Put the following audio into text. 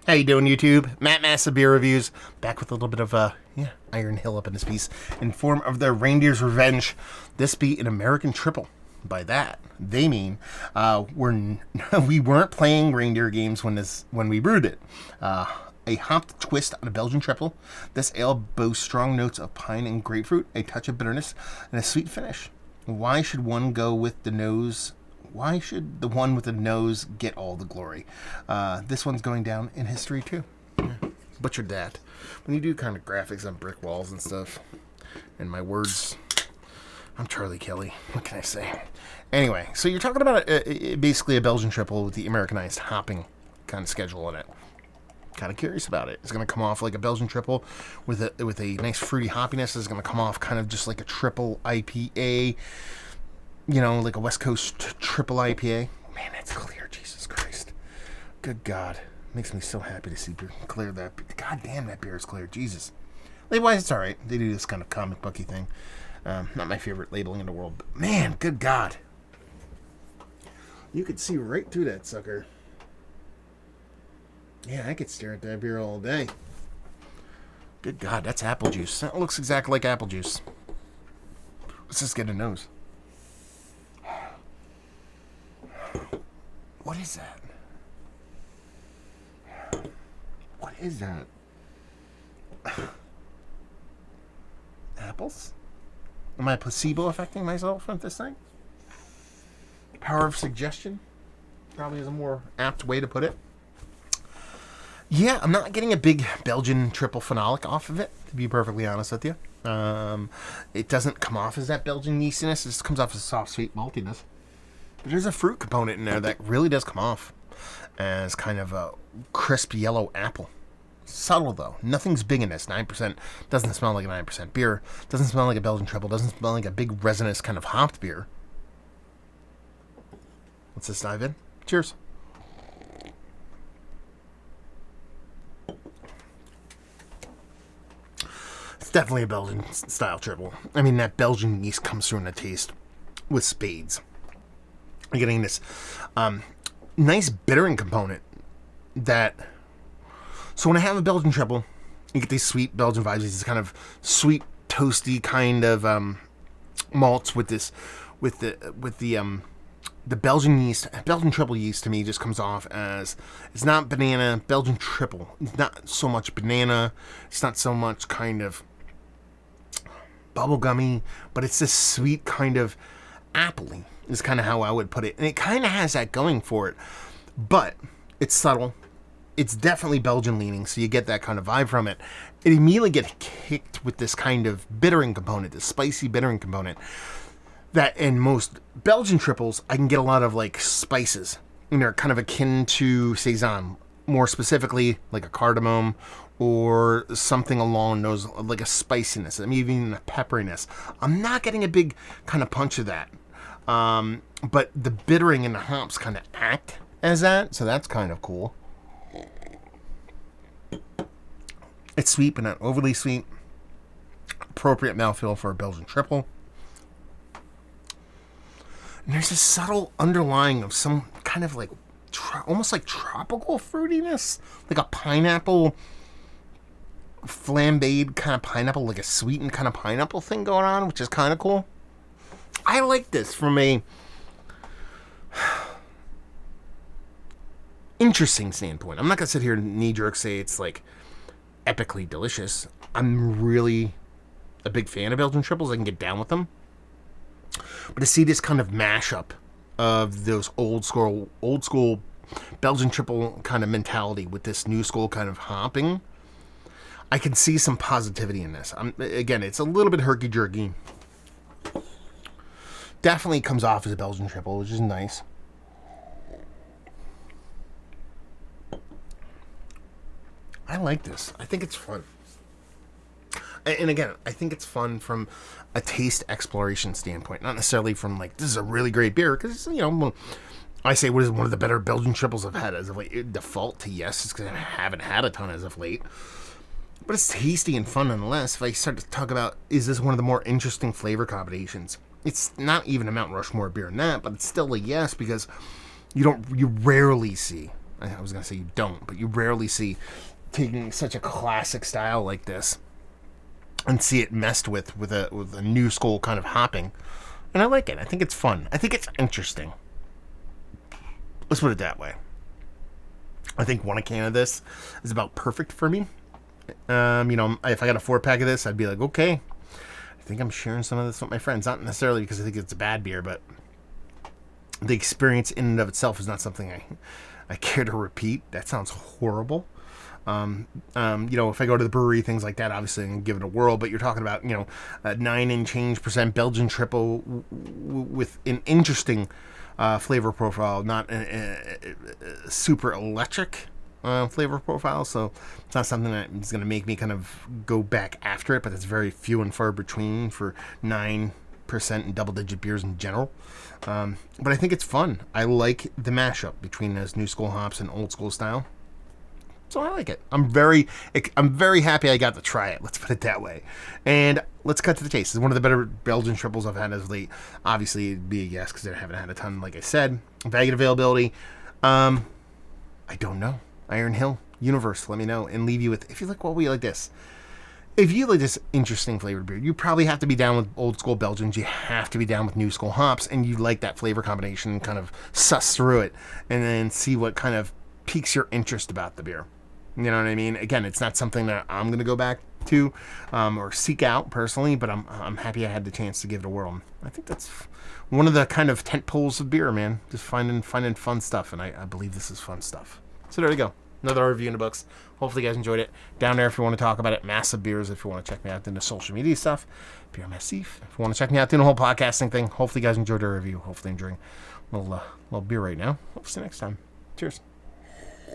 How you doing, YouTube? Matt Massive Beer Reviews, back with a little bit of Iron Hill up in this piece, in form of the Reindeer's Revenge. This be an American triple. By that, they mean we weren't playing reindeer games when we brewed it. A hopped twist on a Belgian triple. This ale boasts strong notes of pine and grapefruit, a touch of bitterness, and a sweet finish. Why should the one with the nose get all the glory? This one's going down in history too. Yeah. Butchered that. When you do kind of graphics on brick walls and stuff, and my words, I'm Charlie Kelly. What can I say? Anyway, so you're talking about basically a Belgian triple with the Americanized hopping kind of schedule in it. Kind of curious about it. It's going to come off like a Belgian triple with a nice fruity hoppiness. It's going to come off kind of just like a triple IPA, like a West Coast triple IPA. Man, that's clear. Jesus Christ. Good God. Makes me so happy to see beer clear that. God damn, that beer is clear. Jesus. Label-wise, it's all right. They do this kind of comic booky thing. Not my favorite labeling in the world, but man, good God. You could see right through that sucker. Yeah, I could stare at that beer all day. Good God, that's apple juice. That looks exactly like apple juice. Let's just get a nose. What is that? What is that? Apples? Am I placebo affecting myself with this thing? Power of suggestion? Probably is a more apt way to put it. Yeah, I'm not getting a big Belgian triple phenolic off of it, to be perfectly honest with you. It doesn't come off as that Belgian yeastiness. It just comes off as soft, sweet maltiness. But there's a fruit component in there that really does come off as kind of a crisp yellow apple. Subtle, though. Nothing's big in this. 9%. Doesn't smell like a 9% beer. Doesn't smell like a Belgian triple. Doesn't smell like a big resinous kind of hopped beer. Let's just dive in. Cheers. It's definitely a Belgian style triple. I mean, that Belgian yeast comes through in the taste with spades. You're getting this nice bittering component that... So when I have a Belgian triple, you get these sweet Belgian vibes, these kind of sweet, toasty kind of malts with the Belgian yeast. Belgian triple yeast to me just comes off as, it's not banana. Belgian triple, it's not so much banana. It's not so much kind of bubblegummy, but it's this sweet kind of appley is kind of how I would put it. And it kind of has that going for it, but it's subtle. It's definitely Belgian leaning, so you get that kind of vibe from it. It immediately gets kicked with this kind of bittering component, this spicy bittering component. That in most Belgian triples, I can get a lot of like spices. And they're kind of akin to Saison. More specifically, like a cardamom or something along those, like a spiciness, even a pepperiness. I'm not getting a big kind of punch of that. But the bittering and the hops kind of act as that, so that's kind of cool. It's sweet, but not overly sweet. Appropriate mouthfeel for a Belgian triple. And there's a subtle underlying of some kind of like, almost like tropical fruitiness. Like a pineapple, flambéed kind of pineapple, like a sweetened kind of pineapple thing going on, which is kind of cool. I like this from a interesting standpoint. I'm not going to sit here and knee-jerk say it's like epically delicious. I'm really a big fan of Belgian triples. I can get down with them. But to see this kind of mashup of those old school Belgian triple kind of mentality with this new school kind of hopping, I can see some positivity in this. Again, it's a little bit herky-jerky. Definitely comes off as a Belgian triple, which is nice. I like this. I think it's fun. And again, I think it's fun from a taste exploration standpoint, not necessarily from like, this is a really great beer, because, I say what is one of the better Belgian triples I've had as of late. Default to yes, it's because I haven't had a ton as of late. But it's tasty and fun nonetheless. If I start to talk about, is this one of the more interesting flavor combinations? It's not even a Mount Rushmore beer in that, but it's still a yes, because you rarely see I was going to say you don't, but you rarely see taking such a classic style like this and see it messed with a new school kind of hopping. And I like it. I think it's fun. I think it's interesting. Let's put it that way. I think one can of this is about perfect for me. If I got a 4-pack of this, I'd be like, okay, I think I'm sharing some of this with my friends. Not necessarily because I think it's a bad beer, but the experience in and of itself is not something I care to repeat. That sounds horrible. If I go to the brewery, things like that, obviously I'm going to give it a whirl, but you're talking about, a 9 and change % Belgian triple with an interesting flavor profile, not a super electric flavor profile, so it's not something that is going to make me kind of go back after it, but it's very few and far between for 9% and double-digit beers in general. But I think it's fun. I like the mashup between those new school hops and old school style. So I like it. I'm very happy I got to try it. Let's put it that way. And let's cut to the chase. It's one of the better Belgian triples I've had as of late. Obviously, it'd be a yes because I haven't had a ton, like I said. Value availability. I don't know. Iron Hill Universe. Let me know and leave you with, if you like what we like this. If you like this interesting flavored beer, you probably have to be down with old school Belgians. You have to be down with new school hops, and you like that flavor combination and kind of suss through it and then see what kind of piques your interest about the beer. You know what I mean? Again, it's not something that I'm going to go back to or seek out personally, but I'm happy I had the chance to give it a whirl. I think that's one of the kind of tent poles of beer, man. Just finding fun stuff, and I believe this is fun stuff. So there you go. Another review in the books. Hopefully you guys enjoyed it. Down there if you want to talk about it. Massive Beers if you want to check me out in the social media stuff. Beer Massif. If you want to check me out doing the whole podcasting thing. Hopefully you guys enjoyed the review. Hopefully enjoying a little beer right now. Hope to see you next time. Cheers.